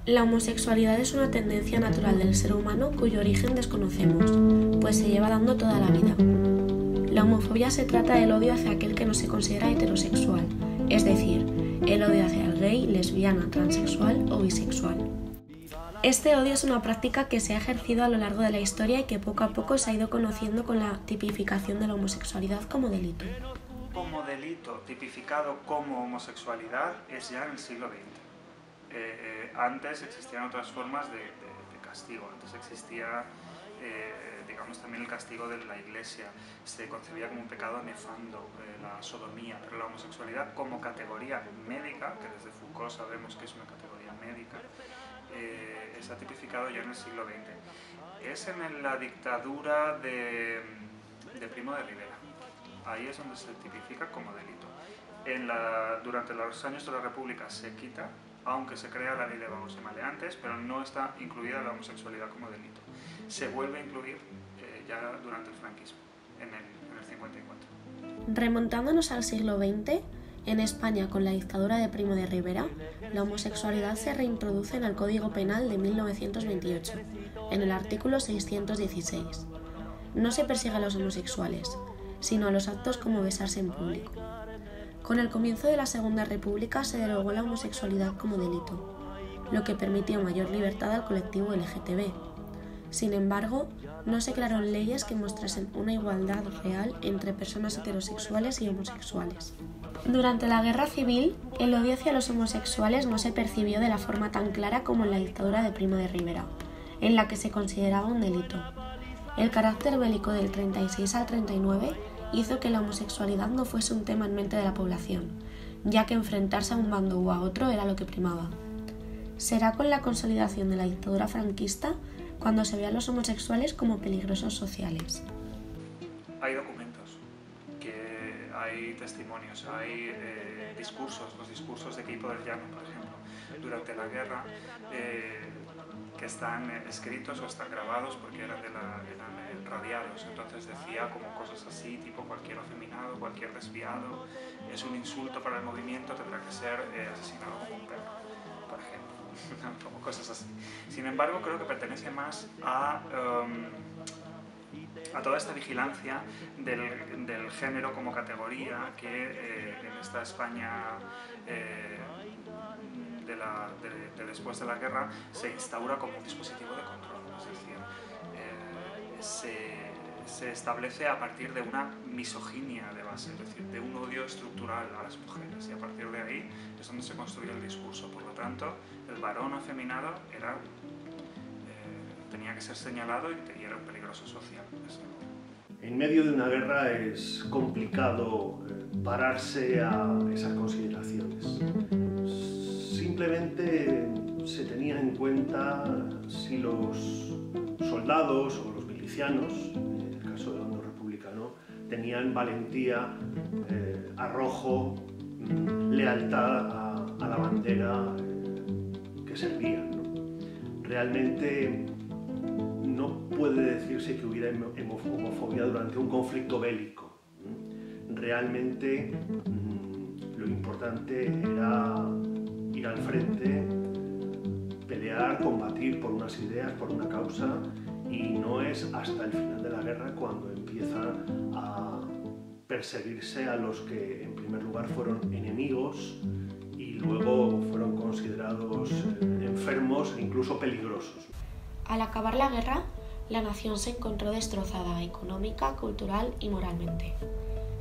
La homosexualidad es una tendencia natural del ser humano cuyo origen desconocemos, pues se lleva dando toda la vida. La homofobia se trata del odio hacia aquel que no se considera heterosexual, es decir, el odio hacia el gay, lesbiana, transexual o bisexual. Este odio es una práctica que se ha ejercido a lo largo de la historia y que poco a poco se ha ido conociendo con la tipificación de la homosexualidad como delito. Como delito tipificado como homosexualidad es ya en el siglo XX. Antes existían otras formas de castigo. Antes existía, digamos, también el castigo de la Iglesia. Se concebía como un pecado nefando, la sodomía, pero la homosexualidad como categoría médica, que desde Foucault sabemos que es una categoría médica, está tipificado ya en el siglo XX. Es en la dictadura de Primo de Rivera. Ahí es donde se tipifica como delito. Durante los años de la República se quita, aunque se crea la ley de vagos y maleantes, pero no está incluida la homosexualidad como delito. Se vuelve a incluir ya durante el franquismo, en el 54. Remontándonos al siglo XX, en España, con la dictadura de Primo de Rivera, la homosexualidad se reintroduce en el Código Penal de 1928, en el artículo 616. No se persigue a los homosexuales, sino a los actos como besarse en público. Con el comienzo de la Segunda República se derogó la homosexualidad como delito, lo que permitió mayor libertad al colectivo LGTB. Sin embargo, no se crearon leyes que mostrasen una igualdad real entre personas heterosexuales y homosexuales. Durante la Guerra Civil, el odio hacia los homosexuales no se percibió de la forma tan clara como en la dictadura de Primo de Rivera, en la que se consideraba un delito. El carácter bélico del 36 al 39 hizo que la homosexualidad no fuese un tema en mente de la población, ya que enfrentarse a un bando u a otro era lo que primaba. Será con la consolidación de la dictadura franquista cuando se ve a los homosexuales como peligrosos sociales. Hay documentos, hay testimonios, hay discursos, los discursos de Queipo del Llano, por ejemplo, durante la guerra, que están escritos o están grabados porque eran radiados. Entonces decía como cosas así, tipo cualquier afeminado, cualquier desviado, es un insulto para el movimiento, tendrá que ser asesinado como un perro, por ejemplo, como cosas así. Sin embargo, creo que pertenece más a toda esta vigilancia del género como categoría que en esta España de después de la guerra se instaura como un dispositivo de control, es decir, se establece a partir de una misoginia de base, es decir, de un odio estructural a las mujeres, y a partir de ahí es donde se construye el discurso. Por lo tanto, el varón afeminado tenía que ser señalado y era un peligroso social. En medio de una guerra es complicado pararse a esas consideraciones. Simplemente se tenía en cuenta si los soldados o los milicianos, en el caso del bando republicano, tenían valentía, arrojo, lealtad a la bandera que servían, ¿no? Realmente no puede decirse que hubiera homofobia durante un conflicto bélico. Realmente lo importante era ir al frente, pelear, combatir por unas ideas, por una causa, y no es hasta el final de la guerra cuando empieza a perseguirse a los que en primer lugar fueron enemigos y luego fueron considerados enfermos e incluso peligrosos. Al acabar la guerra, la nación se encontró destrozada económica, cultural y moralmente.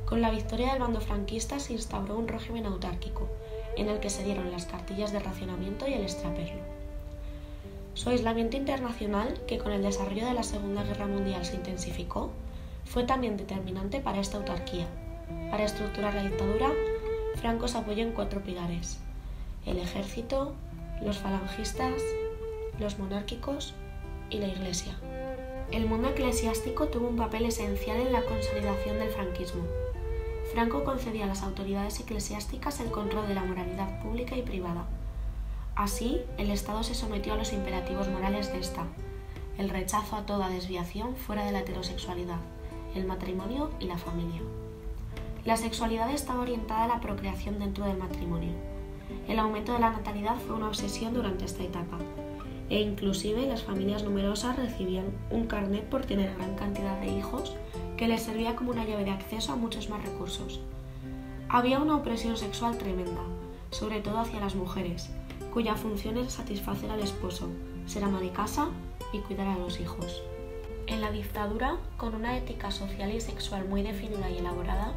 Con la victoria del bando franquista se instauró un régimen autárquico, en el que se dieron las cartillas de racionamiento y el extraperlo. Su aislamiento internacional, que con el desarrollo de la Segunda Guerra Mundial se intensificó, fue también determinante para esta autarquía. Para estructurar la dictadura, Franco se apoyó en 4 pilares: el ejército, los falangistas, los monárquicos y la Iglesia. El mundo eclesiástico tuvo un papel esencial en la consolidación del franquismo. Franco concedía a las autoridades eclesiásticas el control de la moralidad pública y privada. Así, el Estado se sometió a los imperativos morales de esta: el rechazo a toda desviación fuera de la heterosexualidad, el matrimonio y la familia. La sexualidad estaba orientada a la procreación dentro del matrimonio. El aumento de la natalidad fue una obsesión durante esta etapa, e inclusive las familias numerosas recibían un carnet por tener gran cantidad de hijos que les servía como una llave de acceso a muchos más recursos. Había una opresión sexual tremenda, sobre todo hacia las mujeres, cuya función era satisfacer al esposo, ser ama de casa y cuidar a los hijos. En la dictadura, con una ética social y sexual muy definida y elaborada,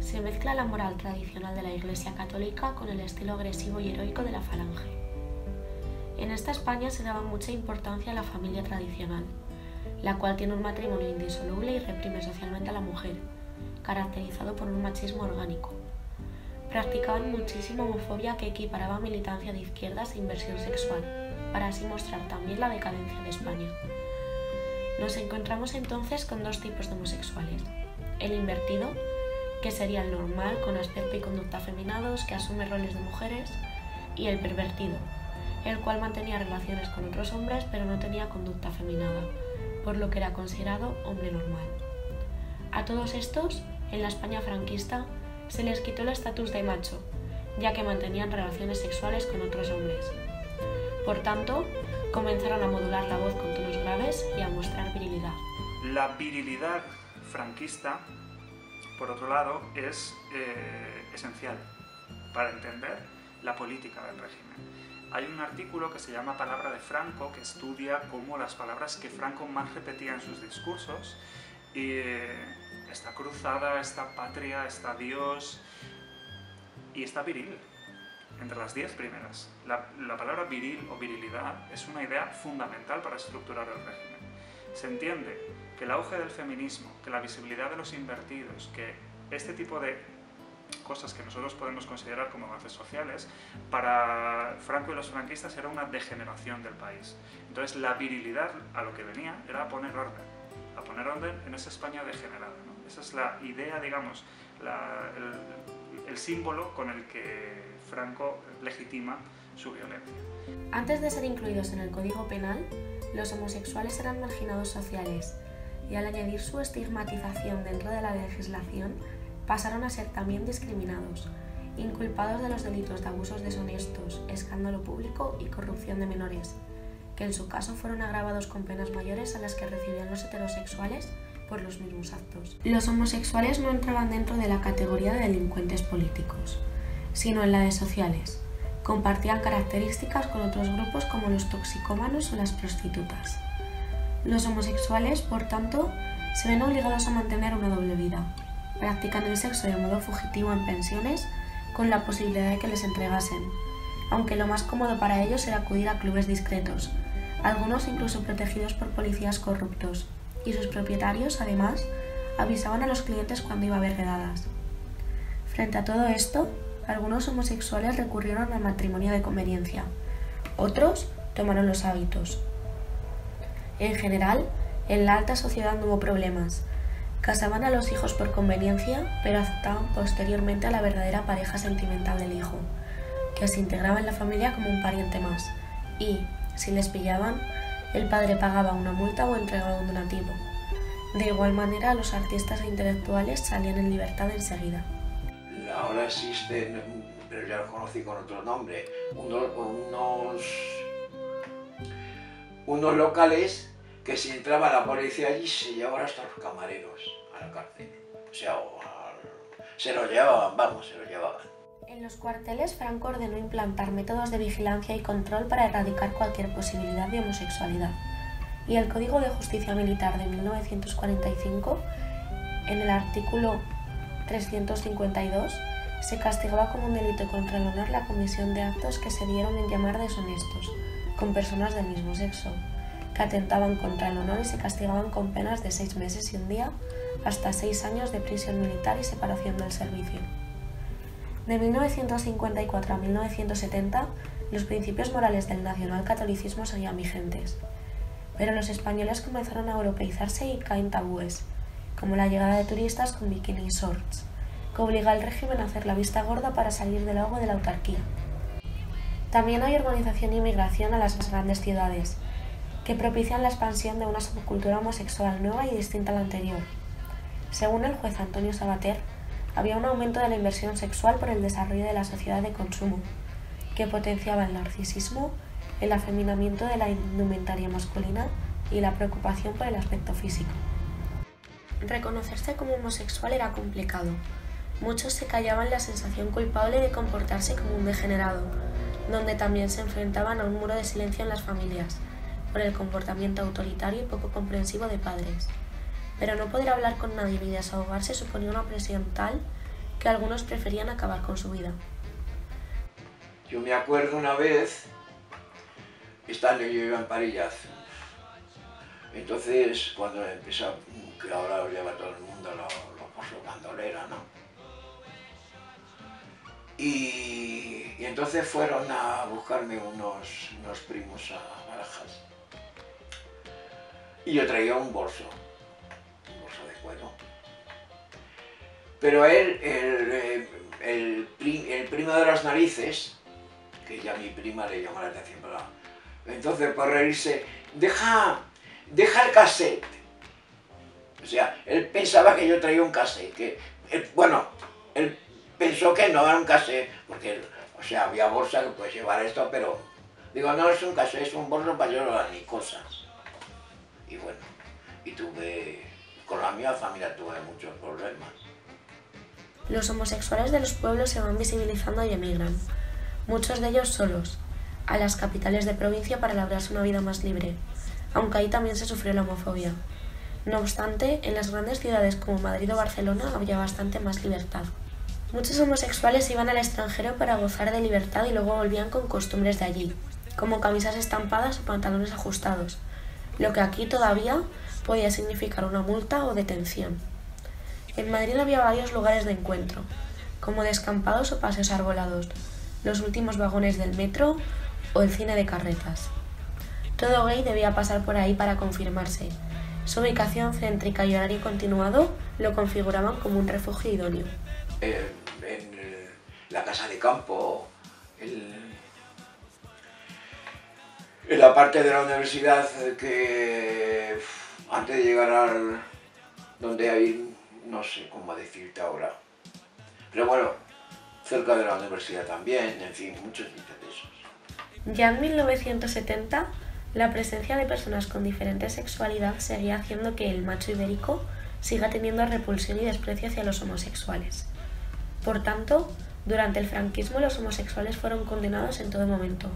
se mezcla la moral tradicional de la Iglesia católica con el estilo agresivo y heroico de la Falange. En esta España se daba mucha importancia a la familia tradicional, la cual tiene un matrimonio indisoluble y reprime socialmente a la mujer, caracterizado por un machismo orgánico. Practicaban muchísima homofobia que equiparaba a militancia de izquierdas e inversión sexual, para así mostrar también la decadencia de España. Nos encontramos entonces con dos tipos de homosexuales: el invertido, que sería el normal, con aspecto y conducta afeminados, que asume roles de mujeres, y el pervertido, el cual mantenía relaciones con otros hombres pero no tenía conducta afeminada, por lo que era considerado hombre normal. A todos estos, en la España franquista, se les quitó el estatus de macho, ya que mantenían relaciones sexuales con otros hombres. Por tanto, comenzaron a modular la voz con tonos graves y a mostrar virilidad. La virilidad franquista, por otro lado, es esencial para entender la política del régimen. Hay un artículo que se llama Palabra de Franco, que estudia cómo las palabras que Franco más repetía en sus discursos, esta cruzada, esta patria, esta Dios y esta viril, entre las 10 primeras. La palabra viril o virilidad es una idea fundamental para estructurar el régimen. Se entiende que el auge del feminismo, que la visibilidad de los invertidos, que este tipo de cosas que nosotros podemos considerar como avances sociales, para Franco y los franquistas era una degeneración del país. Entonces la virilidad a lo que venía era a poner orden en esa España degenerada, ¿no? Esa es la idea, digamos, el símbolo con el que Franco legitima su violencia. Antes de ser incluidos en el Código Penal, los homosexuales eran marginados sociales, y al añadir su estigmatización dentro de la legislación, pasaron a ser también discriminados, inculpados de los delitos de abusos deshonestos, escándalo público y corrupción de menores, que en su caso fueron agravados con penas mayores a las que recibían los heterosexuales por los mismos actos. Los homosexuales no entraban dentro de la categoría de delincuentes políticos, sino en la de sociales. Compartían características con otros grupos como los toxicómanos o las prostitutas. Los homosexuales, por tanto, se ven obligados a mantener una doble vida. Practican el sexo de modo fugitivo en pensiones, con la posibilidad de que les entregasen, aunque lo más cómodo para ellos era acudir a clubes discretos, algunos incluso protegidos por policías corruptos, y sus propietarios, además, avisaban a los clientes cuando iba a haber redadas. Frente a todo esto, algunos homosexuales recurrieron al matrimonio de conveniencia, otros tomaron los hábitos. En general, en la alta sociedad no hubo problemas. Casaban a los hijos por conveniencia, pero aceptaban posteriormente a la verdadera pareja sentimental del hijo, que se integraba en la familia como un pariente más, y, si les pillaban, el padre pagaba una multa o entregaba un donativo. De igual manera, los artistas e intelectuales salían en libertad enseguida. Ahora existen, pero ya los conocí con otro nombre, unos locales que si entraba la policía allí se llevaban hasta los camareros a la cárcel. O sea, se lo llevaban, se lo llevaban. En los cuarteles, Franco ordenó implantar métodos de vigilancia y control para erradicar cualquier posibilidad de homosexualidad. Y el Código de Justicia Militar de 1945, en el artículo 352, se castigaba como un delito contra el honor la comisión de actos que se dieron en llamar deshonestos, con personas del mismo sexo, que atentaban contra el honor y se castigaban con penas de 6 meses y un día hasta 6 años de prisión militar y separación del servicio. De 1954 a 1970, los principios morales del nacionalcatolicismo seguían vigentes, pero los españoles comenzaron a europeizarse y caen tabúes, como la llegada de turistas con bikini y shorts, que obliga al régimen a hacer la vista gorda para salir del ahogo de la autarquía. También hay urbanización y migración a las grandes ciudades, que propician la expansión de una subcultura homosexual nueva y distinta a la anterior. Según el juez Antonio Sabater, había un aumento de la inversión sexual por el desarrollo de la sociedad de consumo, que potenciaba el narcisismo, el afeminamiento de la indumentaria masculina y la preocupación por el aspecto físico. Reconocerse como homosexual era complicado. Muchos se callaban la sensación culpable de comportarse como un degenerado, donde también se enfrentaban a un muro de silencio en las familias, por el comportamiento autoritario y poco comprensivo de padres. Pero no poder hablar con nadie ni desahogarse suponía una presión tal que algunos preferían acabar con su vida. Yo me acuerdo una vez, estando yo iba en Parillaz, entonces cuando empezó, que ahora lo lleva todo el mundo, lo puso bandolera, ¿no? Y entonces fueron a buscarme unos primos a Barajas. Y yo traía un bolso de cuero. Pero él, el primo de las narices, que ya a mi prima le llamó la atención, entonces por reírse, deja el cassette. O sea, él pensaba que yo traía un cassette, él pensó que no era un cassette, porque, o sea, había bolsa que puedes llevar esto, pero digo, no es un cassette, es un bolso para llevar ni cosas. Y bueno, con la misma familia tuve muchos problemas. Los homosexuales de los pueblos se van visibilizando y emigran, muchos de ellos solos, a las capitales de provincia para labrarse una vida más libre, aunque ahí también se sufrió la homofobia. No obstante, en las grandes ciudades como Madrid o Barcelona había bastante más libertad. Muchos homosexuales iban al extranjero para gozar de libertad y luego volvían con costumbres de allí, como camisas estampadas o pantalones ajustados, lo que aquí todavía podía significar una multa o detención. En Madrid había varios lugares de encuentro, como descampados o paseos arbolados, los últimos vagones del metro o el cine de carretas. Todo gay debía pasar por ahí para confirmarse. Su ubicación céntrica y horario continuado lo configuraban como un refugio idóneo. En la casa de campo, en la parte de la universidad que antes de llegar donde hay, no sé cómo decirte ahora, pero bueno, cerca de la universidad también, en fin, muchos sitios de esos. Ya en 1970, la presencia de personas con diferente sexualidad seguía haciendo que el macho ibérico siga teniendo repulsión y desprecio hacia los homosexuales. Por tanto, durante el franquismo los homosexuales fueron condenados en todo momento.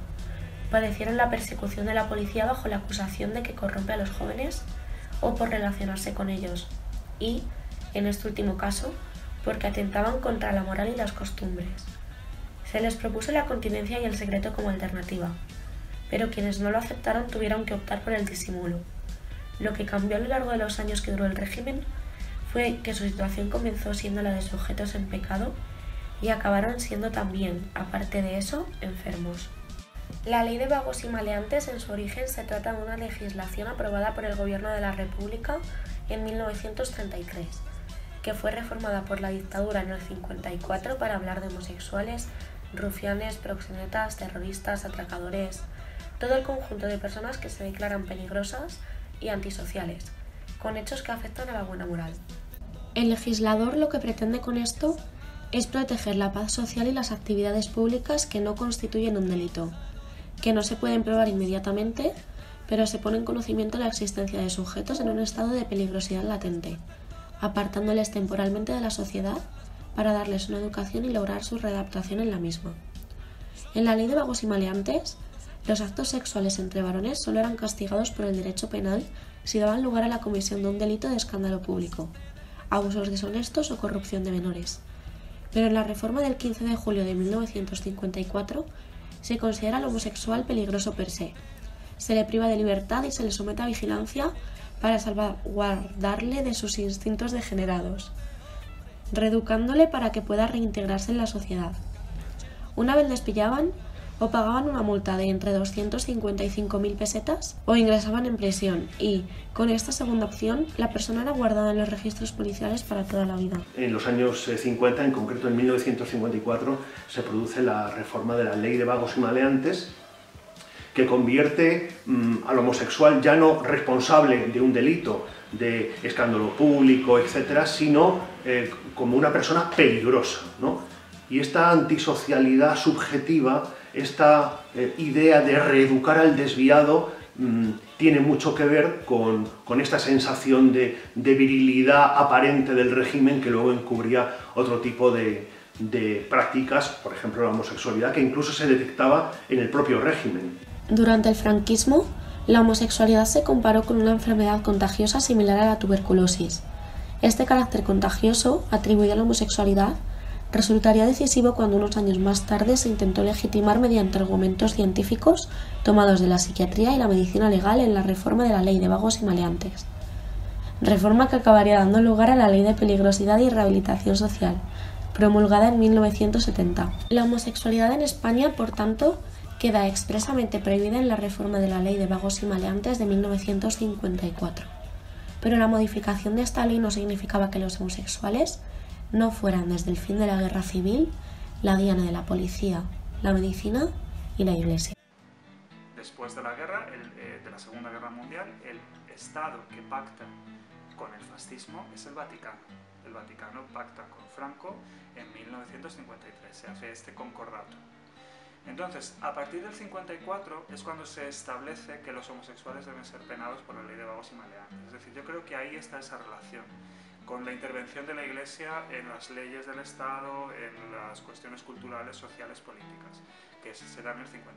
Padecieron la persecución de la policía bajo la acusación de que corrompe a los jóvenes o por relacionarse con ellos y, en este último caso, porque atentaban contra la moral y las costumbres. Se les propuso la continencia y el secreto como alternativa, pero quienes no lo aceptaron tuvieron que optar por el disimulo. Lo que cambió a lo largo de los años que duró el régimen fue que su situación comenzó siendo la de sujetos en pecado y acabaron siendo también, aparte de eso, enfermos. La Ley de Vagos y Maleantes en su origen se trata de una legislación aprobada por el Gobierno de la República en 1933, que fue reformada por la dictadura en el 54 para hablar de homosexuales, rufianes, proxenetas, terroristas, atracadores, todo el conjunto de personas que se declaran peligrosas y antisociales, con hechos que afectan a la buena moral. El legislador lo que pretende con esto es proteger la paz social y las actividades públicas que no constituyen un delito, que no se pueden probar inmediatamente, pero se pone en conocimiento la existencia de sujetos en un estado de peligrosidad latente, apartándoles temporalmente de la sociedad para darles una educación y lograr su readaptación en la misma. En la Ley de Vagos y Maleantes, los actos sexuales entre varones solo eran castigados por el derecho penal si daban lugar a la comisión de un delito de escándalo público, abusos deshonestos o corrupción de menores. Pero en la reforma del 15 de julio de 1954 se considera al homosexual peligroso per se. Se le priva de libertad y se le somete a vigilancia para salvaguardarle de sus instintos degenerados, reeducándole para que pueda reintegrarse en la sociedad. Una vez les pillaban, o pagaban una multa de entre 255.000 pesetas o ingresaban en prisión y, con esta segunda opción, la persona era guardada en los registros policiales para toda la vida. En los años 50, en concreto en 1954, se produce la reforma de la Ley de Vagos y Maleantes, que convierte al homosexual ya no responsable de un delito de escándalo público, etcétera, sino como una persona peligrosa, ¿no? Y esta antisocialidad subjetiva esta idea de reeducar al desviado tiene mucho que ver con esta sensación de virilidad aparente del régimen que luego encubría otro tipo de prácticas, por ejemplo la homosexualidad, que incluso se detectaba en el propio régimen. Durante el franquismo, la homosexualidad se comparó con una enfermedad contagiosa similar a la tuberculosis. Este carácter contagioso, atribuido a la homosexualidad, resultaría decisivo cuando unos años más tarde se intentó legitimar mediante argumentos científicos tomados de la psiquiatría y la medicina legal en la reforma de la Ley de Vagos y Maleantes. Reforma que acabaría dando lugar a la Ley de Peligrosidad y Rehabilitación Social, promulgada en 1970. La homosexualidad en España, por tanto, queda expresamente prohibida en la reforma de la Ley de Vagos y Maleantes de 1954. Pero la modificación de esta ley no significaba que los homosexuales no fueran desde el fin de la guerra civil la diana de la policía, la medicina y la Iglesia. Después de la guerra, de la Segunda Guerra Mundial, el Estado que pacta con el fascismo es el Vaticano. El Vaticano pacta con Franco en 1953, se hace este concordato. Entonces, a partir del 54 es cuando se establece que los homosexuales deben ser penados por la Ley de Vagos y Maleantes. Es decir, yo creo que ahí está esa relación con la intervención de la Iglesia en las leyes del Estado, en las cuestiones culturales, sociales, políticas, que se da en el 53.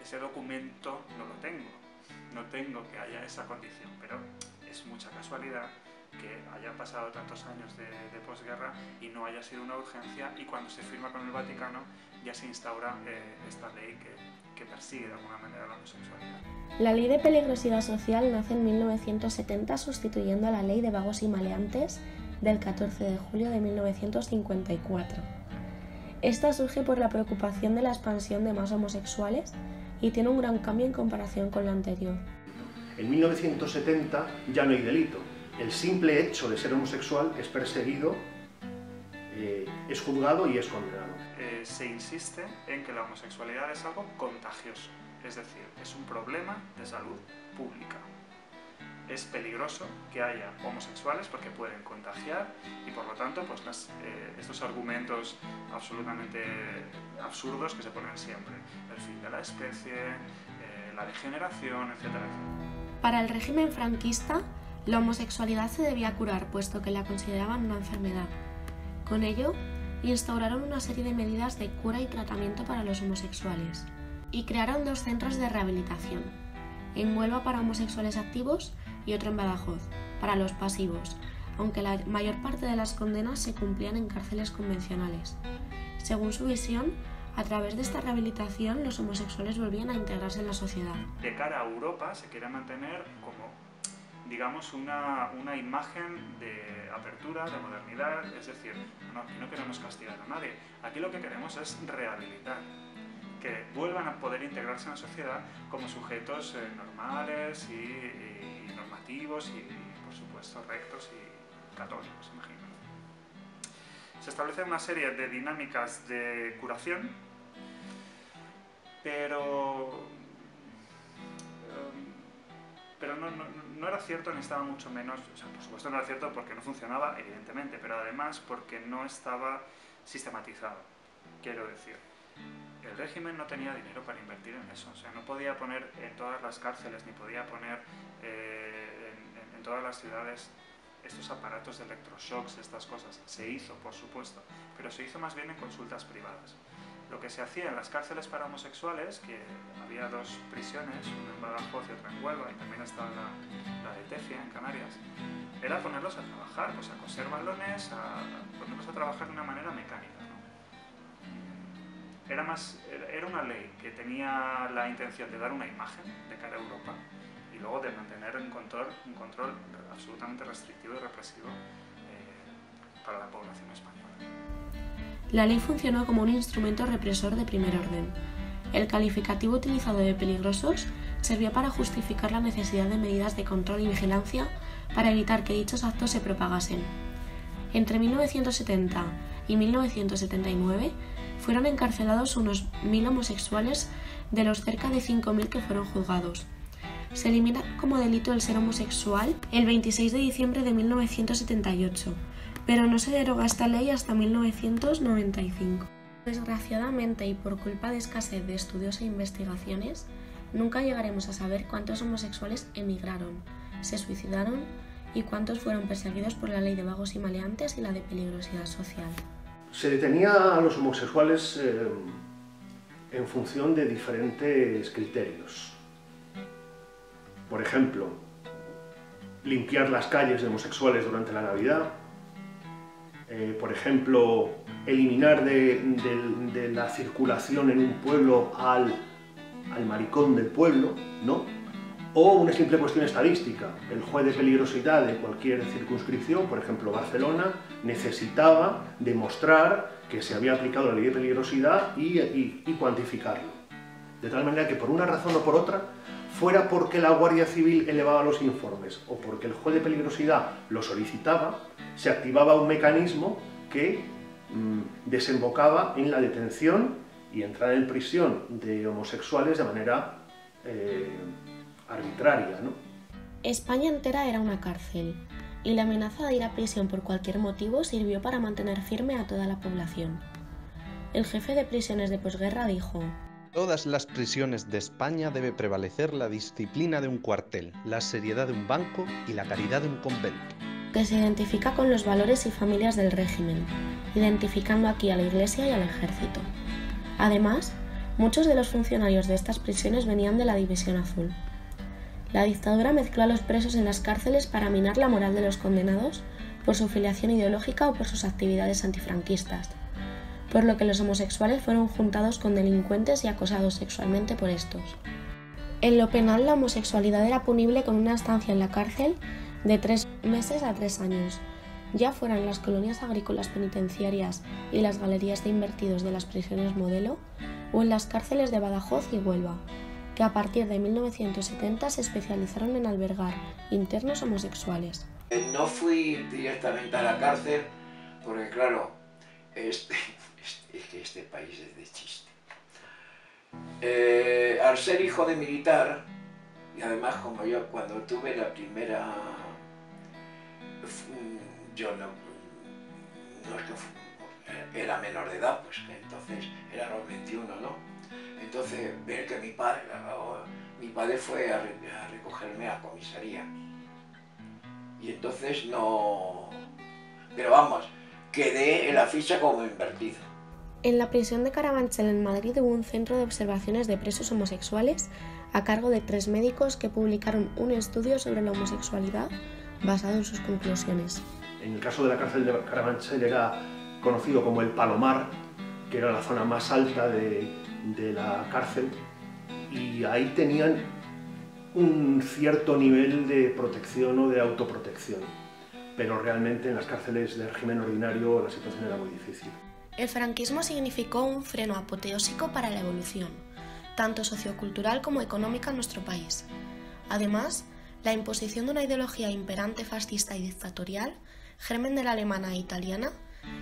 Ese documento no lo tengo, no tengo que haya esa condición, pero es mucha casualidad que hayan pasado tantos años de posguerra y no haya sido una urgencia, y cuando se firma con el Vaticano ya se instaura esta ley que persigue de alguna manera la homosexualidad. La Ley de Peligrosidad Social nace en 1970 sustituyendo a la Ley de Vagos y Maleantes del 14 de julio de 1954. Esta surge por la preocupación de la expansión de más homosexuales y tiene un gran cambio en comparación con la anterior. En 1970 ya no hay delito. El simple hecho de ser homosexual es perseguido, es juzgado y es condenado. Se insiste en que la homosexualidad es algo contagioso, es decir, es un problema de salud pública. Es peligroso que haya homosexuales porque pueden contagiar y por lo tanto pues estos argumentos absolutamente absurdos que se ponen siempre, el fin de la especie, la degeneración, etc. Para el régimen franquista, la homosexualidad se debía curar puesto que la consideraban una enfermedad. Con ello, instauraron una serie de medidas de cura y tratamiento para los homosexuales y crearon 2 centros de rehabilitación, en Huelva para homosexuales activos y otro en Badajoz, para los pasivos, aunque la mayor parte de las condenas se cumplían en cárceles convencionales. Según su visión, a través de esta rehabilitación los homosexuales volvían a integrarse en la sociedad. De cara a Europa se quiere mantener como, digamos, una imagen de apertura, de modernidad, es decir, aquí no queremos castigar a nadie, aquí lo que queremos es rehabilitar, que vuelvan a poder integrarse en la sociedad como sujetos normales y normativos y, por supuesto, rectos y católicos, imagino. Se establece una serie de dinámicas de curación, pero no era cierto, necesitaba mucho menos, o sea, por supuesto no era cierto porque no funcionaba, evidentemente, pero además porque no estaba sistematizado. Quiero decir, el régimen no tenía dinero para invertir en eso, o sea, no podía poner en todas las cárceles, ni podía poner en todas las ciudades estos aparatos de electroshocks, estas cosas. Se hizo, por supuesto, pero se hizo más bien en consultas privadas. Lo que se hacía en las cárceles para homosexuales, que había 2 prisiones, una en Badajoz y otra en Huelva, y también estaba la de Tecia, en Canarias, era ponerlos a trabajar, pues a coser balones, a ponerlos a trabajar de una manera mecánica, ¿no? Era una ley que tenía la intención de dar una imagen de cara a Europa y luego de mantener un control absolutamente restrictivo y represivo para la población española. La ley funcionó como un instrumento represor de primer orden. El calificativo utilizado de peligrosos servía para justificar la necesidad de medidas de control y vigilancia para evitar que dichos actos se propagasen. Entre 1970 y 1979 fueron encarcelados unos 1.000 homosexuales de los cerca de 5.000 que fueron juzgados. Se elimina como delito el ser homosexual el 26 de diciembre de 1978, pero no se deroga esta ley hasta 1995. Desgraciadamente y por culpa de escasez de estudios e investigaciones, nunca llegaremos a saber cuántos homosexuales emigraron, se suicidaron y cuántos fueron perseguidos por la ley de vagos y maleantes y la de peligrosidad social. Se detenía a los homosexuales en función de diferentes criterios. Por ejemplo, limpiar las calles de homosexuales durante la Navidad. Por ejemplo, eliminar de la circulación en un pueblo al maricón del pueblo, ¿no? O una simple cuestión estadística. El juez de peligrosidad de cualquier circunscripción, por ejemplo Barcelona, necesitaba demostrar que se había aplicado la ley de peligrosidad y cuantificarlo. De tal manera que por una razón o por otra, fuera porque la Guardia Civil elevaba los informes o porque el juez de peligrosidad lo solicitaba, se activaba un mecanismo que desembocaba en la detención y entrada en prisión de homosexuales de manera arbitraria, ¿no? España entera era una cárcel, y la amenaza de ir a prisión por cualquier motivo sirvió para mantener firme a toda la población. El jefe de prisiones de posguerra dijo: todas las prisiones de España debe prevalecer la disciplina de un cuartel, la seriedad de un banco y la caridad de un convento. Que se identifica con los valores y familias del régimen, identificando aquí a la Iglesia y al Ejército. Además, muchos de los funcionarios de estas prisiones venían de la División Azul. La dictadura mezcló a los presos en las cárceles para minar la moral de los condenados por su filiación ideológica o por sus actividades antifranquistas, por lo que los homosexuales fueron juntados con delincuentes y acosados sexualmente por estos. En lo penal, la homosexualidad era punible con una estancia en la cárcel de 3 meses a 3 años, ya fueran las colonias agrícolas penitenciarias y las galerías de invertidos de las prisiones modelo, o en las cárceles de Badajoz y Huelva, que a partir de 1970 se especializaron en albergar internos homosexuales. No fui directamente a la cárcel porque, claro, es que este país es de chiste. Al ser hijo de militar, y además como yo cuando tuve la primera, yo no es que era menor de edad, pues que entonces era los 21, ¿no? Entonces ver que mi padre fue a recogerme a comisaría. Y entonces no, pero vamos, quedé en la ficha como invertido. En la prisión de Carabanchel en Madrid hubo un centro de observaciones de presos homosexuales a cargo de 3 médicos que publicaron un estudio sobre la homosexualidad basado en sus conclusiones. En el caso de la cárcel de Carabanchel era conocido como el Palomar, que era la zona más alta de la cárcel, y ahí tenían un cierto nivel de protección o de autoprotección, pero realmente en las cárceles de régimen ordinario la situación era muy difícil. El franquismo significó un freno apoteósico para la evolución, tanto sociocultural como económica en nuestro país. Además, la imposición de una ideología imperante fascista y dictatorial, germen de la alemana e italiana,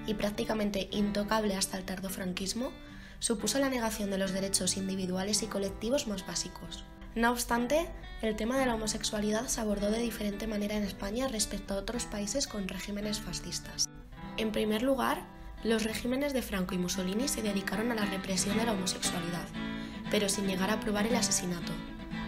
y prácticamente intocable hasta el tardofranquismo, supuso la negación de los derechos individuales y colectivos más básicos. No obstante, el tema de la homosexualidad se abordó de diferente manera en España respecto a otros países con regímenes fascistas. En primer lugar, los regímenes de Franco y Mussolini se dedicaron a la represión de la homosexualidad, pero sin llegar a aprobar el asesinato,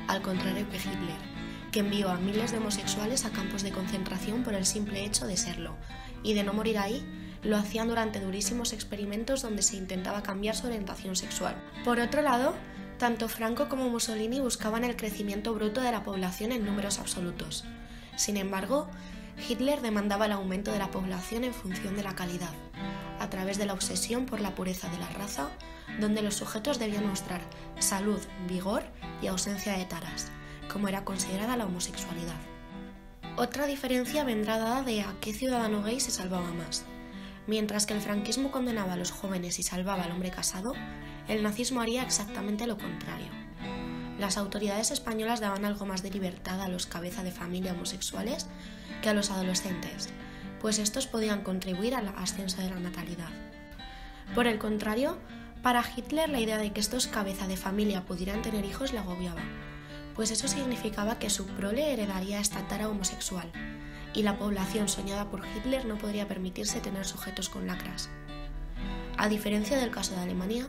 al contrario que Hitler, que envió a miles de homosexuales a campos de concentración por el simple hecho de serlo, y de no morir ahí, lo hacían durante durísimos experimentos donde se intentaba cambiar su orientación sexual. Por otro lado, tanto Franco como Mussolini buscaban el crecimiento bruto de la población en números absolutos. Sin embargo, Hitler demandaba el aumento de la población en función de la calidad, a través de la obsesión por la pureza de la raza, donde los sujetos debían mostrar salud, vigor y ausencia de taras, como era considerada la homosexualidad. Otra diferencia vendrá dada de a qué ciudadano gay se salvaba más. Mientras que el franquismo condenaba a los jóvenes y salvaba al hombre casado, el nazismo haría exactamente lo contrario. Las autoridades españolas daban algo más de libertad a los cabeza de familia homosexuales que a los adolescentes, pues estos podían contribuir al ascenso de la natalidad. Por el contrario, para Hitler la idea de que estos cabeza de familia pudieran tener hijos le agobiaba, pues eso significaba que su prole heredaría esta tara homosexual, y la población soñada por Hitler no podría permitirse tener sujetos con lacras. A diferencia del caso de Alemania,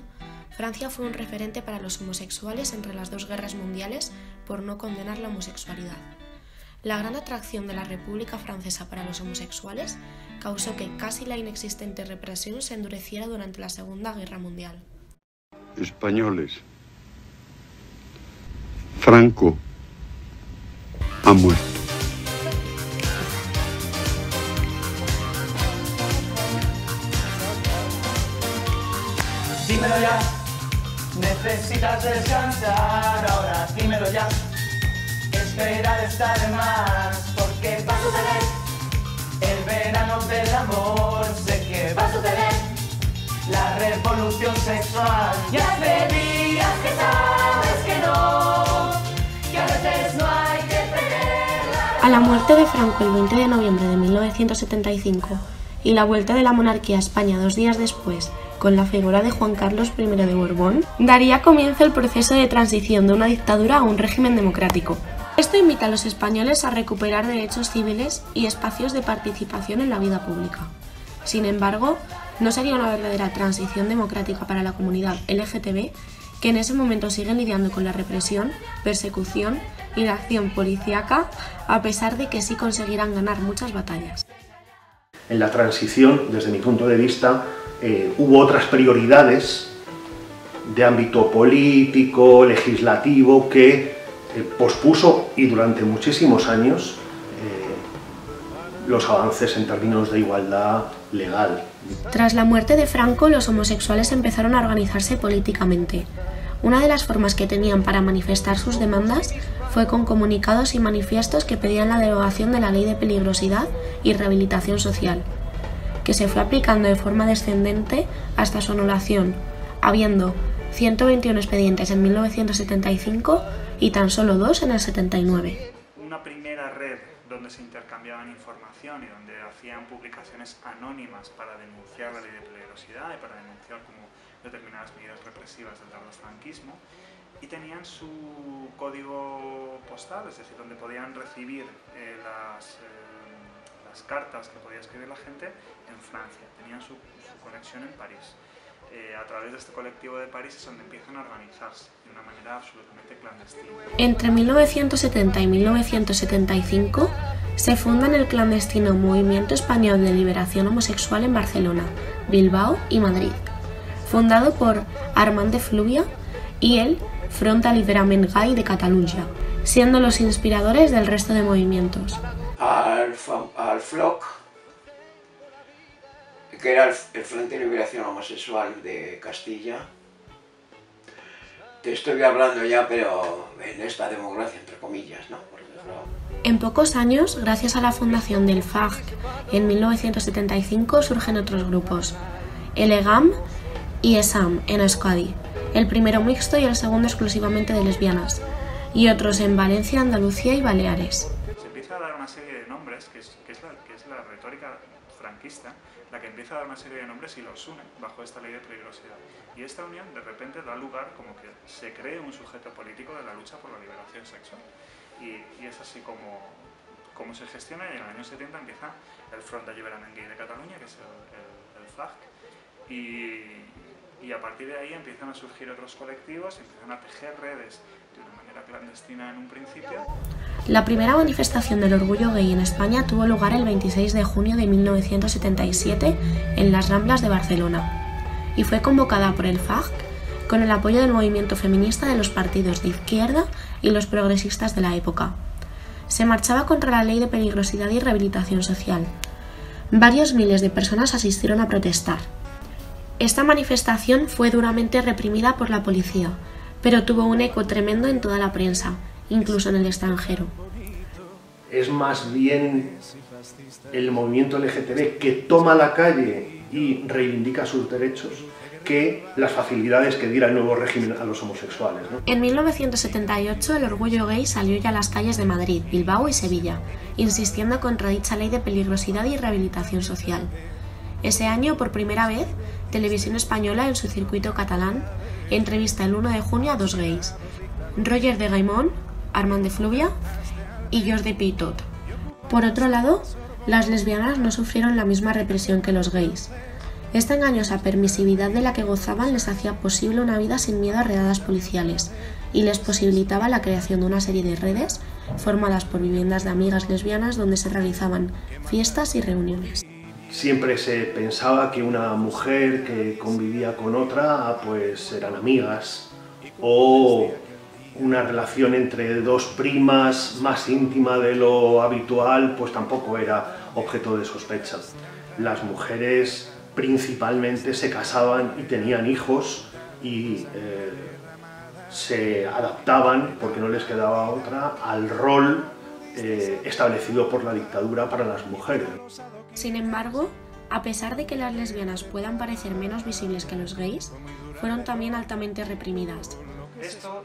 Francia fue un referente para los homosexuales entre las dos guerras mundiales por no condenar la homosexualidad. La gran atracción de la República Francesa para los homosexuales causó que casi la inexistente represión se endureciera durante la Segunda Guerra Mundial. Españoles, Franco ha muerto. Dímelo ya, necesitas descansar ahora, dímelo ya. Esperar está de más, porque va a suceder el verano del amor, sé que va a suceder la revolución sexual. Ya hace días que sabes que no, que a veces no hay que tenerla. A la muerte de Franco el 20 de noviembre de 1975 y la vuelta de la monarquía a España 2 días después, con la figura de Juan Carlos I de Borbón, daría comienzo el proceso de transición de una dictadura a un régimen democrático. Esto invita a los españoles a recuperar derechos civiles y espacios de participación en la vida pública. Sin embargo, no sería una verdadera transición democrática para la comunidad LGTB, que en ese momento siguen lidiando con la represión, persecución y la acción policíaca, a pesar de que sí conseguirán ganar muchas batallas. En la transición, desde mi punto de vista, hubo otras prioridades de ámbito político, legislativo, que pospuso y durante muchísimos años los avances en términos de igualdad legal. Tras la muerte de Franco, los homosexuales empezaron a organizarse políticamente. Una de las formas que tenían para manifestar sus demandas fue con comunicados y manifiestos que pedían la derogación de la Ley de Peligrosidad y Rehabilitación Social, que se fue aplicando de forma descendente hasta su anulación, habiendo 121 expedientes en 1975 y tan solo 2 en el 79. Una primera red donde se intercambiaban información y donde hacían publicaciones anónimas para denunciar la ley de peligrosidad y para denunciar como determinadas medidas represivas del tardofranquismo, y tenían su código postal, es decir, donde podían recibir las cartas que podía escribir la gente en Francia. Tenían su conexión en París. A través de este colectivo de París es donde empiezan a organizarse de una manera absolutamente clandestina. Entre 1970 y 1975 se funda el clandestino Movimiento Español de Liberación Homosexual en Barcelona, Bilbao y Madrid, fundado por Armand de Flúvia y el Front d'Alliberament Gai de Catalunya, siendo los inspiradores del resto de movimientos. Al FLOC, que era el Frente de Liberación Homosexual de Castilla. Te estoy hablando ya, pero en esta democracia, entre comillas, ¿no? En pocos años, gracias a la fundación del FARC en 1975, surgen otros grupos, el EGAM y ESAM en Euskadi, el primero mixto y el segundo exclusivamente de lesbianas, y otros en Valencia, Andalucía y Baleares. Se empieza a dar una serie de nombres, que es la retórica franquista, la que empieza a dar una serie de nombres y los une bajo esta ley de peligrosidad. Y esta unión de repente da lugar como que se cree un sujeto político de la lucha por la liberación sexual. Y es así como se gestiona, y en el año 70 empieza el Front d'Alliberament Gai de Catalunya, que es el FLAG, y a partir de ahí empiezan a surgir otros colectivos, empiezan a tejer redes de una manera clandestina en un principio. La primera manifestación del orgullo gay en España tuvo lugar el 26 de junio de 1977 en las Ramblas de Barcelona y fue convocada por el FARC con el apoyo del movimiento feminista de los partidos de izquierda y los progresistas de la época. Se marchaba contra la Ley de Peligrosidad y Rehabilitación Social. Varios miles de personas asistieron a protestar. Esta manifestación fue duramente reprimida por la policía, pero tuvo un eco tremendo en toda la prensa, incluso en el extranjero. Es más bien el movimiento LGTB que toma la calle y reivindica sus derechos que las facilidades que diera el nuevo régimen a los homosexuales, ¿no? En 1978 el orgullo gay salió ya a las calles de Madrid, Bilbao y Sevilla, insistiendo contra dicha ley de peligrosidad y rehabilitación social. Ese año, por primera vez, Televisión Española, en su circuito catalán, entrevista el 1 de junio a 2 gays, Roger de Gaimon, Armand de Flúvia y Jordi Pitot. Por otro lado, las lesbianas no sufrieron la misma represión que los gays. Esta engañosa permisividad de la que gozaban les hacía posible una vida sin miedo a redadas policiales y les posibilitaba la creación de una serie de redes formadas por viviendas de amigas lesbianas donde se realizaban fiestas y reuniones. Siempre se pensaba que una mujer que convivía con otra pues eran amigas, o una relación entre dos primas más íntima de lo habitual pues tampoco era objeto de sospecha. Las mujeres principalmente se casaban y tenían hijos y se adaptaban, porque no les quedaba otra, al rol establecido por la dictadura para las mujeres. Sin embargo, a pesar de que las lesbianas puedan parecer menos visibles que los gays, fueron también altamente reprimidas. Esto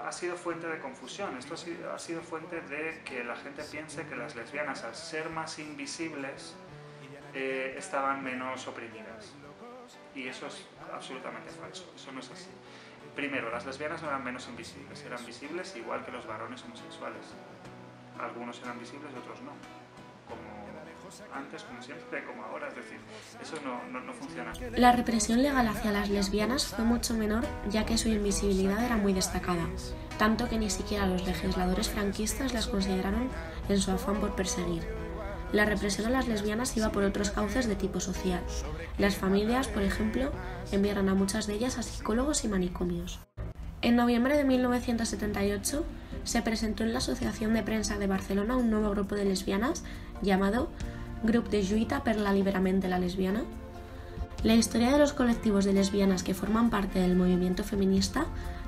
ha sido fuente de confusión, esto ha sido fuente de que la gente piense que las lesbianas, al ser más invisibles, estaban menos oprimidas. Y eso es absolutamente falso, eso no es así. Primero, las lesbianas no eran menos invisibles, eran visibles igual que los varones homosexuales. Algunos eran visibles y otros no. Como antes, como siempre, como ahora, es decir, eso no funciona. La represión legal hacia las lesbianas fue mucho menor, ya que su invisibilidad era muy destacada, tanto que ni siquiera los legisladores franquistas las consideraron en su afán por perseguir. La represión a las lesbianas iba por otros cauces de tipo social. Las familias, por ejemplo, enviaron a muchas de ellas a psicólogos y manicomios. En noviembre de 1978 se presentó en la Asociación de Prensa de Barcelona un nuevo grupo de lesbianas llamado Grup de Lluita per l'Alliberament de la Lesbiana. La historia de los colectivos de lesbianas que forman parte del movimiento feminista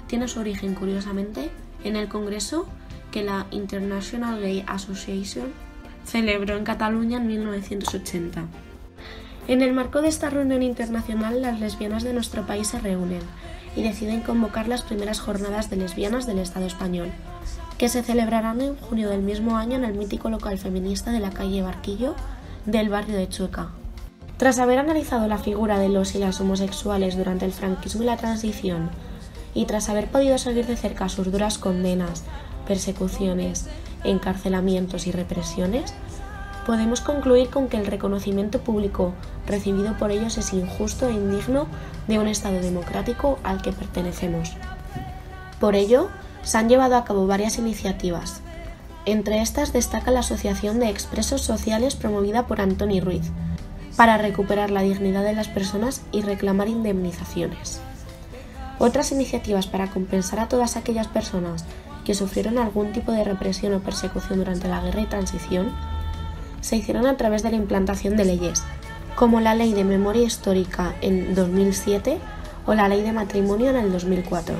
tiene su origen, curiosamente, en el congreso que la International Gay Association celebró en Cataluña en 1980. En el marco de esta reunión internacional, las lesbianas de nuestro país se reúnen y deciden convocar las primeras jornadas de lesbianas del Estado español, que se celebrarán en junio del mismo año en el mítico local feminista de la calle Barquillo del barrio de Chueca. Tras haber analizado la figura de los y las homosexuales durante el franquismo y la transición, y tras haber podido seguir de cerca sus duras condenas, persecuciones, encarcelamientos y represiones, podemos concluir con que el reconocimiento público recibido por ellos es injusto e indigno de un Estado democrático al que pertenecemos. Por ello, se han llevado a cabo varias iniciativas. Entre estas destaca la Asociación de Expresos Sociales promovida por Antoni Ruiz, para recuperar la dignidad de las personas y reclamar indemnizaciones. Otras iniciativas para compensar a todas aquellas personas que sufrieron algún tipo de represión o persecución durante la guerra y transición se hicieron a través de la implantación de leyes, como la Ley de Memoria Histórica en 2007 o la Ley de Matrimonio en el 2004,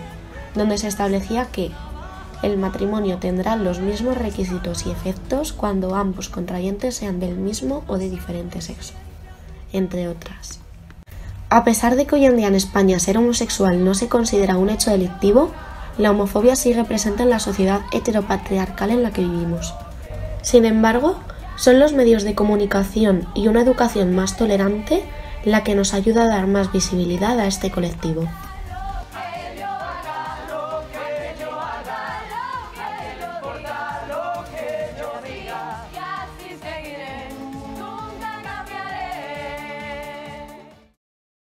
donde se establecía que el matrimonio tendrá los mismos requisitos y efectos cuando ambos contrayentes sean del mismo o de diferente sexo, entre otras. A pesar de que hoy en día en España ser homosexual no se considera un hecho delictivo, la homofobia sigue presente en la sociedad heteropatriarcal en la que vivimos. Sin embargo, son los medios de comunicación y una educación más tolerante la que nos ayuda a dar más visibilidad a este colectivo.